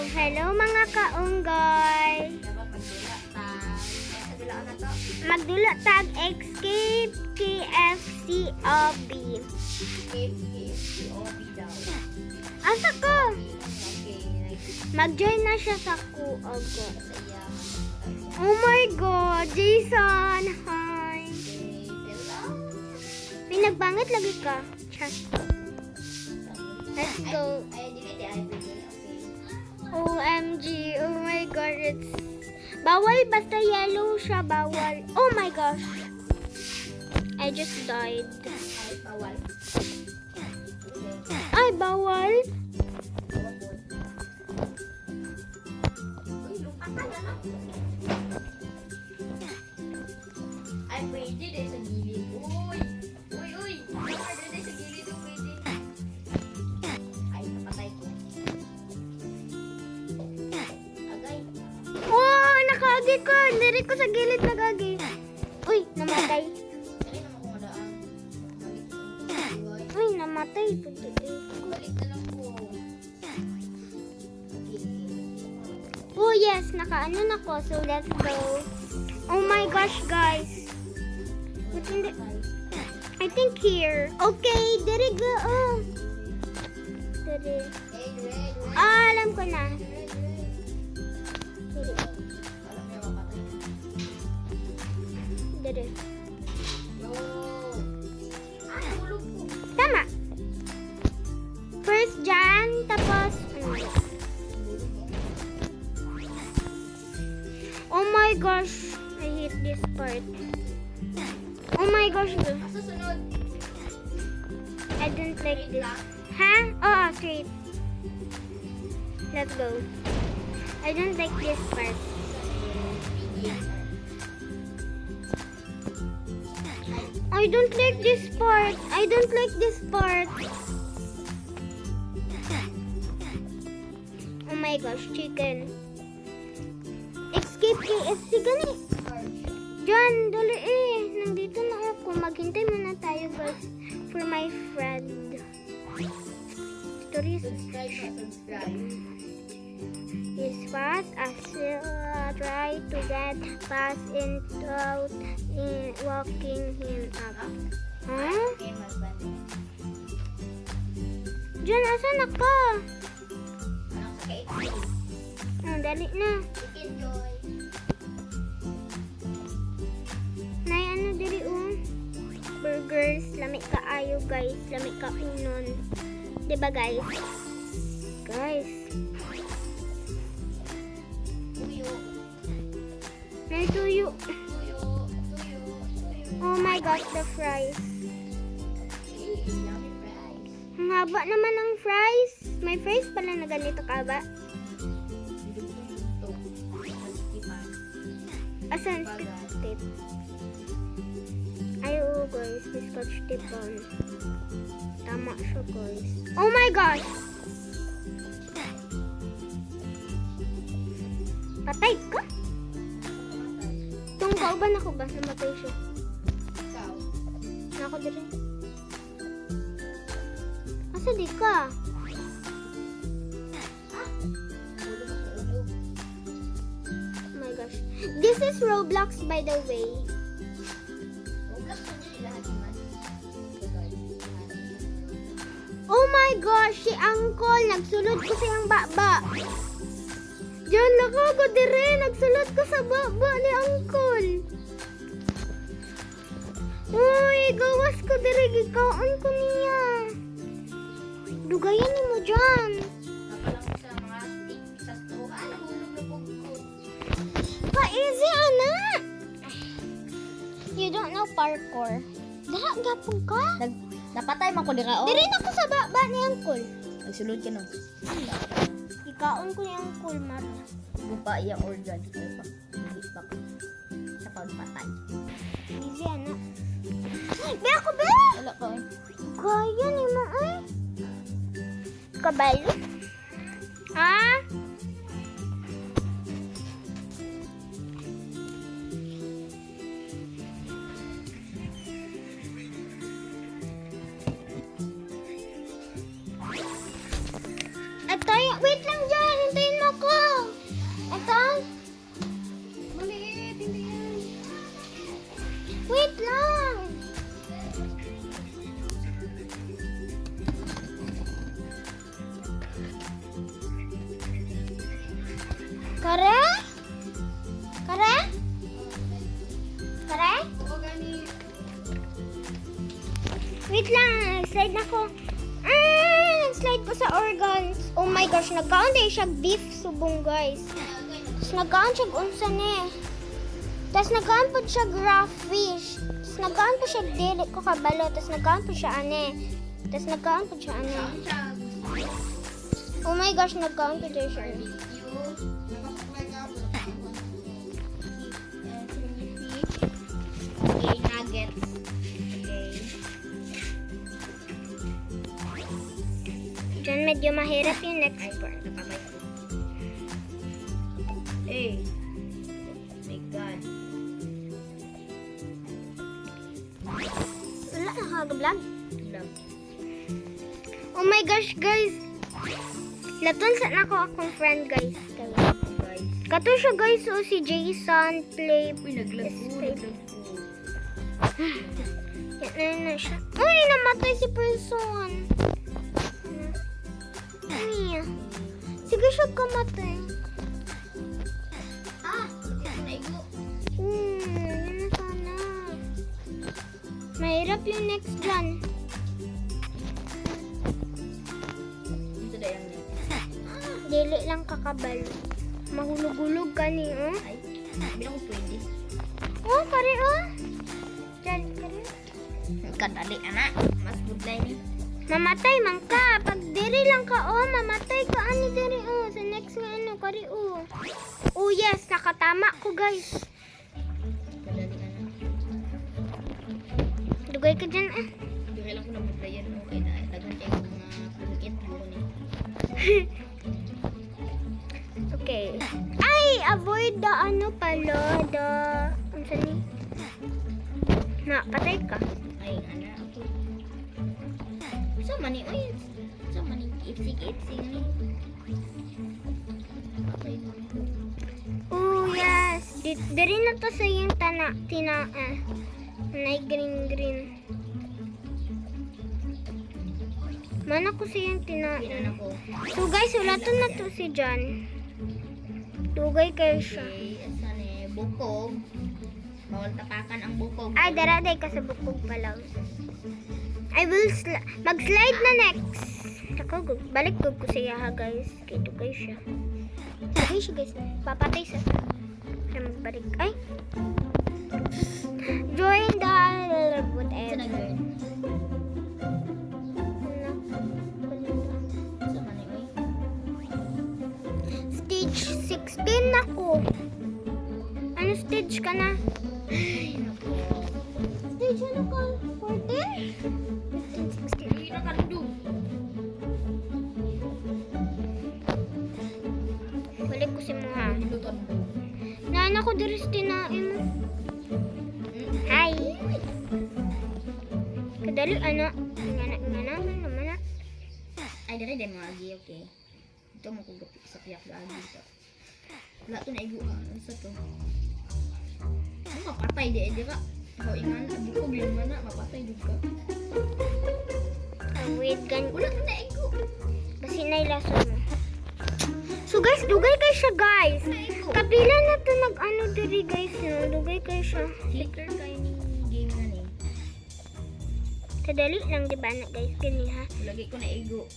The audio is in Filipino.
Hello mga kaunggoy. Magdula tag escape KFCOB. Asa ko? Mag-join na siya sa kuog ko. Oh my God, Jason! Hi! Pinagbangat lagi ka. Chat. Let's go. OMG, oh my God, it's... Bawal, basta yellow siya, bawal. Oh my gosh. I just died. Ay, bawal. Ay, pwede din sa gilid. Uy! Baka din sa gilid yung pwede. Ay, napatay ko. Agay. Oh, nakaagi ko. Diri ko sa gilid nagagi. Uy, namatay. Dali naman kung madaan. Uy, namatay. Balik na lang po. Oh yes, nakaano na ko. So let's go. Oh my gosh, guys. But hindi, I think here. Okay, diri go. Oh. Diri. Ah, alam ko na. Diri. Diri. Tama. First dyan, tapos oh my gosh, I hate this part. Oh my gosh, Susunod. I don't like this. Ha? Oh, straight. Let's go. I don't like this part. I don't like this part. I don't like this part. Oh my gosh, chicken. Escape KFC gani. Diyan, dali eh. Nandito na ako. Maghintay muna tayo guys for my friend. Stories Subscribe. is fast as try to get past in walking him up. Huh? Okay, magbalik. Diyan, asan ako? Anong sa KFC? Dali na. Chicken Joy. Nay, ano diri burgers, lamig kaayo guys, lamig ka unon. 'Di ba guys? Guys, Tuyo. may tuyo. Tuyo. Oh my gosh, the fries. Yummy fries. Ang haba naman ng fries. May fries pala na ganito ka ba? Asan scotch tape? Ay, oo guys, may scotch tape on. Tama siya guys. Oh my gosh! Patay ka? Tungkaw ba na ko ba? Namatay siya. Ikaw. Nako din. Asa di ka? Oh my gosh. This is Roblox by the way. Oh my gosh, si Uncle, nagsulod ko sa iyang baba. Diyan lang ako dire, nagsulod ko sa baba ni Uncle. Uy, gawas ko dire, gikaon ko niya. Dugayan mo dyan. Napalang sa mga stick sa straw. Nahulog na pugkod. Pa-easy, anak. You don't know parkour. Gapong ka? Napatay man ko dira. Dire na ko sa baba ni Uncle. Nagsulod ka no. Ikaon ko ni Uncle, Mar. Gupa iyang organ. Hindi pa. Sa pagpatay. Easy, anak. Be ako, be! Wala ko eh. Kaya ni mo, eh. Kabalo? Ha? Ito, wait lang dyan. Hintayin mo Kare? Kare? Kare? Oo, gani. Wait lang, slide na ko. Slide ko sa organs. Oh my gosh, nagkaon din siya beef subong guys. Tapos nagkaon siya unsa ni. Tapos nagkaon po siya grass fish. Tapos nagkaon po siya dili ko kabalo. Tapos nagkaon po siya ane. Tapos nagkaon po siya ane. Oh my gosh, nagkaon po siya. Okay, nuggets. Okay. Diyan medyo mahirap yung next Ay, part. nakabay ko. Hey. Oh my God. Wala, nakag-vlog. Love. Oh my gosh, guys. Laton sa nako akong friend, guys. Kaya. Guys. Kato siya, guys. So, si Jason play. Uy, naglago. Naglago. Yan na siya. Uy, namatay si person. Ano? Sige siya kamatay. Ah! Ito na igo. Yan na sana. Mahirap yung next dyan. Ito na yung next. Dili lang kakabal. Mahulog-hulog ka ni, oh. Ay, bilang ko pwede. Oh, pare, oh. Dyan, pare. Kadali, anak. Mas good line eh. Mamatay man ka. Pag diri lang ka, oh, mamatay ka. Ano diri, oh. Sa next nga, ano, kari, oh. Oh, yes. Nakatama ko, guys. Kadali, anak. Dugay ka dyan, ah. Hindi kailang ko na mag-player. Okay na. Lagan kayo mga pungkit. Guro ni. Okay. Ay, avoid the ano pala, the... Ano sa ni? Na, patay ka. Ay, anak. Sa mani, oy. Sa mani, KFC ni. Okay. Oh, yes. Diri na to sa yung Nay green. Mana ko sa yung Pinan ako. So guys, wala to na to si John. Dugay kayo siya. Okay, asan eh, bukog. Bawal tapakan ang bukog. Ay, daraday ka sa bukog pala. I will mag-slide na next. Ako, balik ko siya ha guys. Kaya dugay siya. Dugay siya guys. Papatay sa para magbalik. Ay. Join the Ito whatever. na girl. Sa mani, oy. Stage 16 ako. Ano stage ka na? Ay, naku. Stage ano ka? 14? 15, 16. Hindi na kaludog. Balik ko si Moha. Niluton mo. Nana ko diri sa tinain mo. Hi. Kadali ano? Ngana naman na. Ay, dali din mga agi, okay. Ito mo kung gapi sa piyak na agi ito. Wala ito na igu. Ano sa to? Ano mapatay di ka? Ako ingan, bukog yun man na, mapatay di ka. Wait, gan. Wala ito na igu. Basi na ilason mo. So guys, dugay kayo siya guys. Kapila na to nag-ano diri guys no. Dugay kayo siya. Flicker kayo ni game na ni. Kadali lang di ba na guys? Gani ha. Lagi ko na igu.